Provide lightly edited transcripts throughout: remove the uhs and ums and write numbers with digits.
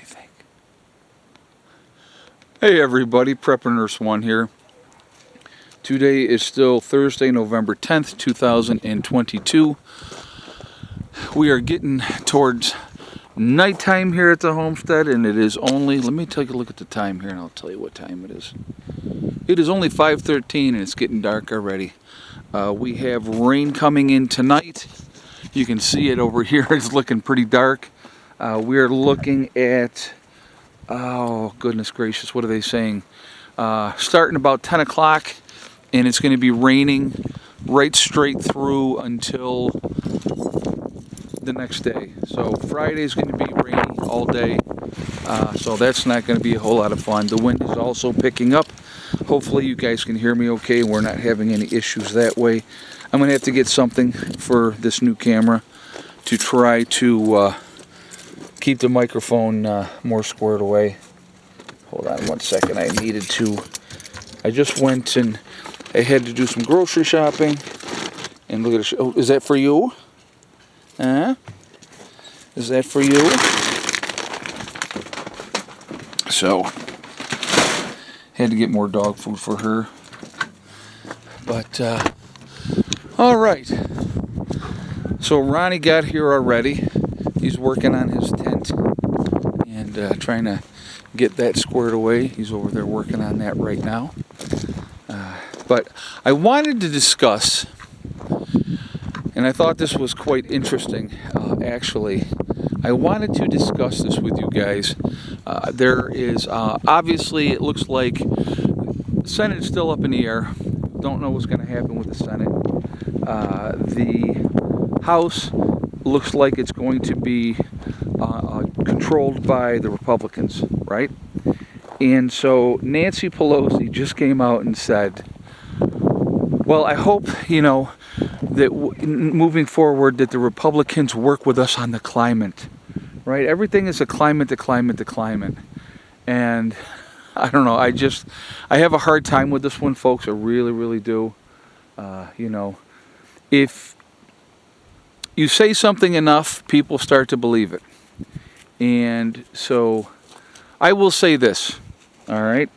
you think? Hey everybody, Prepper Nurse 1 here. Today is still Thursday, November 10th, 2022. We are getting towards nighttime here at the homestead, and it is only, let me take a look at the time here and I'll tell you what time it is. It is only 5:13 and it's getting dark already. We have rain coming in tonight. You can see it over here. It's looking pretty dark. We're looking at, oh goodness gracious, what are they saying? Starting about 10 o'clock, and it's going to be raining right straight through until the next day. So Friday is going to be rainy all day, so that's not going to be a whole lot of fun. The wind is also picking up. Hopefully you guys can hear me okay. We're not having any issues that way. I'm going to have to get something for this new camera to try to keep the microphone more squared away. Hold on one second. I just went and I had to do some grocery shopping. And look at it. Oh, is that for you? Is that for you? So, had to get more dog food for her. But, all right. So Ronnie got here already. He's working on his tent and trying to get that squared away. He's over there working on that right now. But I wanted to discuss, and I thought this was quite interesting, actually. I wanted to discuss this with you guys. There is, obviously, it looks like the Senate is still up in the air. Don't know what's going to happen with the Senate. The House looks like it's going to be controlled by the Republicans, right? And so Nancy Pelosi just came out and said, well, I hope, that moving forward that the Republicans work with us on the climate, right? Everything is a climate to climate to climate. And I don't know, I have a hard time with this one, folks. I really, really do. If you say something enough, people start to believe it. And so I will say this, all right?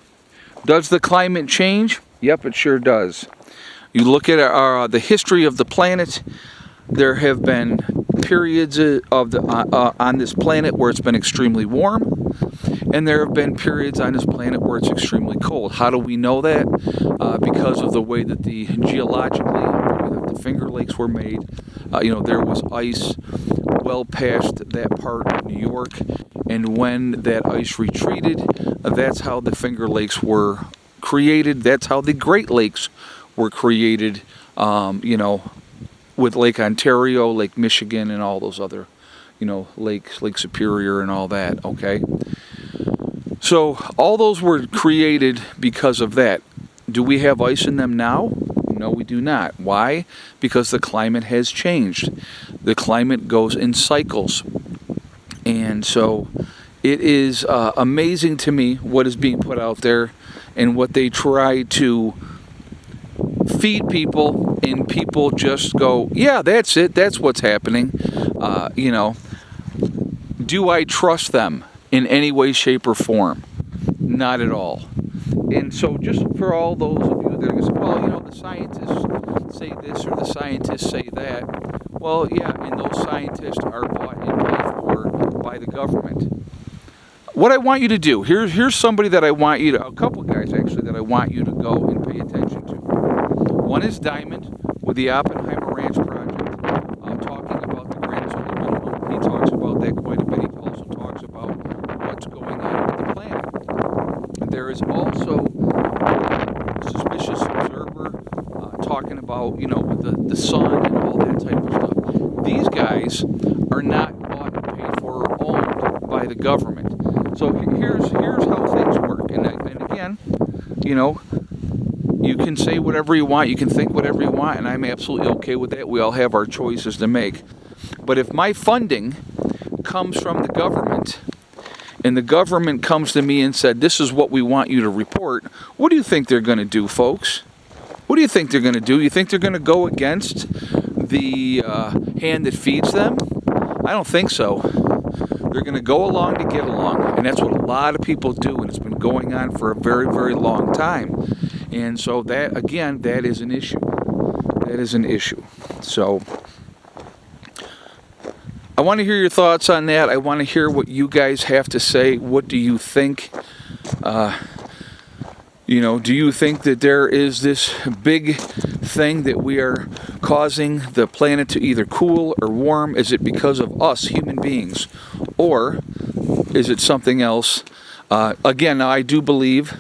Does the climate change? Yep, it sure does. You look at the history of the planet. There have been periods of on this planet where it's been extremely warm, and there have been periods on this planet where it's extremely cold. How do we know that? Because of the way that geologically the Finger Lakes were made. There was ice well past that part of New York, and when that ice retreated, that's how the Finger Lakes were created. That's how the Great Lakes were created, with Lake Ontario, Lake Michigan, and all those other, lakes, Lake Superior and all that, okay? So all those were created because of that. Do we have ice in them now? No, we do not. Why? Because the climate has changed. The climate goes in cycles. And so it is amazing to me what is being put out there and what they try to feed people, and people just go, yeah, that's it, that's what's happening. Do I trust them in any way, shape, or form? Not at all. And so just for all those of you that are going to say, well, the scientists say this or the scientists say that. Well, yeah, and those scientists are bought and paid for by the government. What I want you to do, here's somebody that I want you to, a couple guys actually, that I want you to go and pay attention to. One is Diamond with the Oppenheimer Ranch Project, talking about the Grand Solar Minimum. He talks about that quite a bit. He also talks about what's going on with the planet. There is also Suspicious Observer talking about, with the sun and all that type of stuff. These guys are not bought and paid for or owned by the government. So here's how things work. And again, you can say whatever you want, you can think whatever you want, and I'm absolutely okay with that. We all have our choices to make. But if my funding comes from the government, and the government comes to me and said, this is what we want you to report, what do you think they're going to do, folks? What do you think they're going to do? You think they're going to go against the hand that feeds them? I don't think so. They're going to go along to get along, and that's what a lot of people do, and it's been going on for a very, very long time. And so that, again, that is an issue. That is an issue. So I want to hear your thoughts on that. I want to hear what you guys have to say. What do you think? Do you think that there is this big thing that we are causing the planet to either cool or warm? Is it because of us, human beings? Or is it something else? Again, I do believe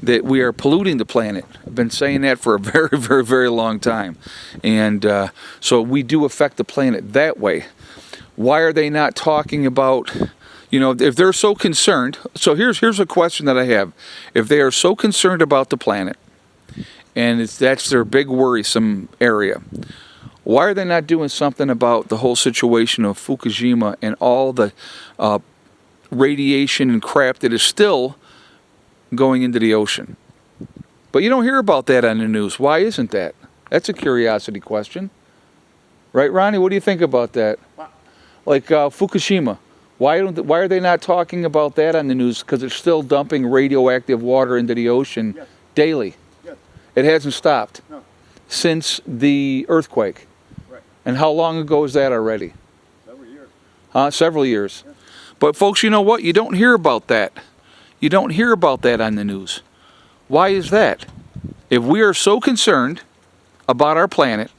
that we are polluting the planet. I've been saying that for a very, very, very long time. And so we do affect the planet that way. Why are they not talking about, if they're so concerned? So here's a question that I have. If they are so concerned about the planet, and that's their big worrisome area, why are they not doing something about the whole situation of Fukushima and all the radiation and crap that is still going into the ocean? But you don't hear about that on the news. Why isn't that? That's a curiosity question. Right, Ronnie? What do you think about that? Like Fukushima. Why are they not talking about that on the news? Because it's still dumping radioactive water into the ocean daily. Yes. It hasn't stopped since the earthquake. Right. And how long ago is that already? Several years. Several years. Yes. But folks, you know what? You don't hear about that. You don't hear about that on the news. Why is that? If we are so concerned about our planet,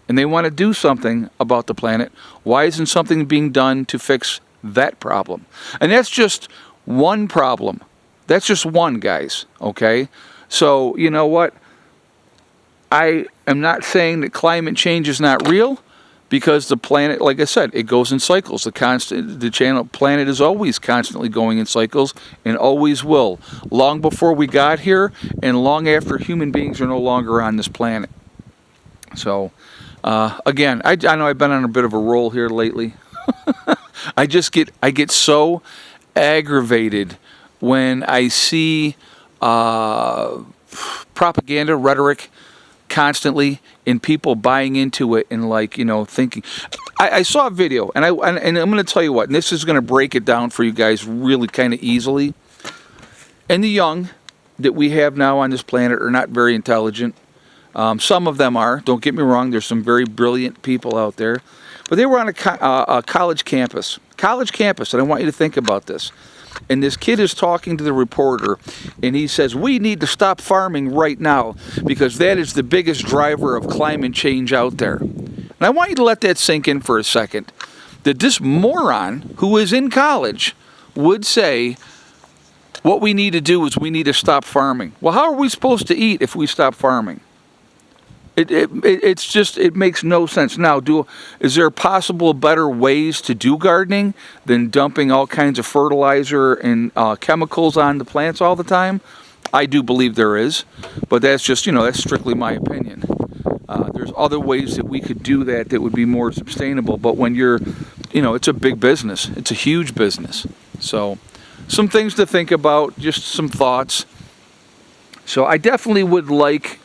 and they want to do something about the planet, why isn't something being done to fix that problem? And that's just one problem. That's just one, guys, okay? So, you know what? I am not saying that climate change is not real, because the planet, like I said, it goes in cycles. The planet is always constantly going in cycles, and always will, long before we got here and long after human beings are no longer on this planet. So, again, I know I've been on a bit of a roll here lately. I get so aggravated when I see propaganda rhetoric constantly and people buying into it and thinking. I saw a video, and I'm going to tell you what, and this is going to break it down for you guys really kind of easily. And the young that we have now on this planet are not very intelligent. Some of them are. Don't get me wrong. There's some very brilliant people out there. But they were on a college campus. And I want you to think about this. And this kid is talking to the reporter, and he says, we need to stop farming right now because that is the biggest driver of climate change out there. And I want you to let that sink in for a second. That this moron who is in college would say, what we need to do is we need to stop farming. Well, how are we supposed to eat if we stop farming? It makes no sense. Now, is there possible better ways to do gardening than dumping all kinds of fertilizer and chemicals on the plants all the time? I do believe there is, but that's just, that's strictly my opinion. There's other ways that we could do that would be more sustainable, but when you're, it's a big business. It's a huge business. So, some things to think about, just some thoughts. So, I definitely would like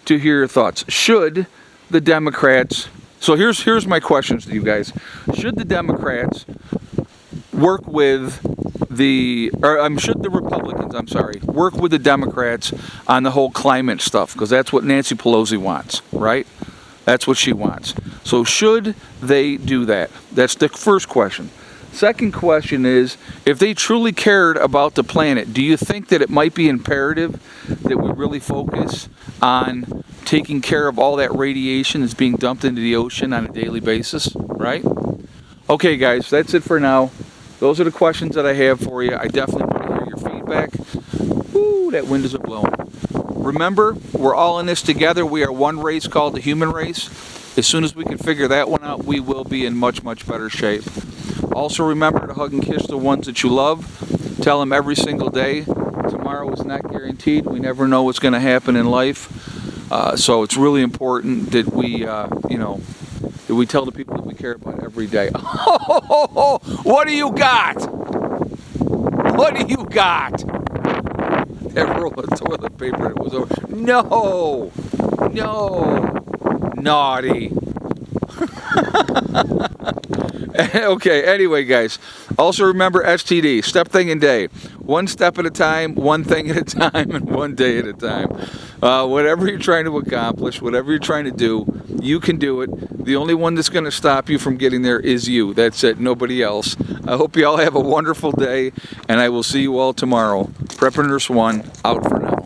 to hear your thoughts. Should the Democrats, so here's my questions to you guys. Should the Democrats work with should the Republicans, work with the Democrats on the whole climate stuff? Because that's what Nancy Pelosi wants, right? That's what she wants. So should they do that? That's the first question. Second question is, if they truly cared about the planet, do you think that it might be imperative that we really focus on taking care of all that radiation that's being dumped into the ocean on a daily basis, right? Okay, guys, that's it for now. Those are the questions that I have for you. I definitely want to hear your feedback. Woo, that wind is blowing. Remember, we're all in this together. We are one race called the human race. As soon as we can figure that one out, we will be in much, much better shape. Also remember to hug and kiss the ones that you love. Tell them every single day. Tomorrow is not guaranteed. We never know what's going to happen in life. So it's really important that we, that we tell the people that we care about every day. What do you got? What do you got? That roll of toilet paper, it was over. No, naughty. Okay, anyway, guys, also remember STD, step thing and day. One step at a time, one thing at a time, and one day at a time. Whatever you're trying to accomplish, whatever you're trying to do, you can do it. The only one that's going to stop you from getting there is you. That's it, nobody else. I hope you all have a wonderful day, and I will see you all tomorrow. Prepper Nurse 1, out for now.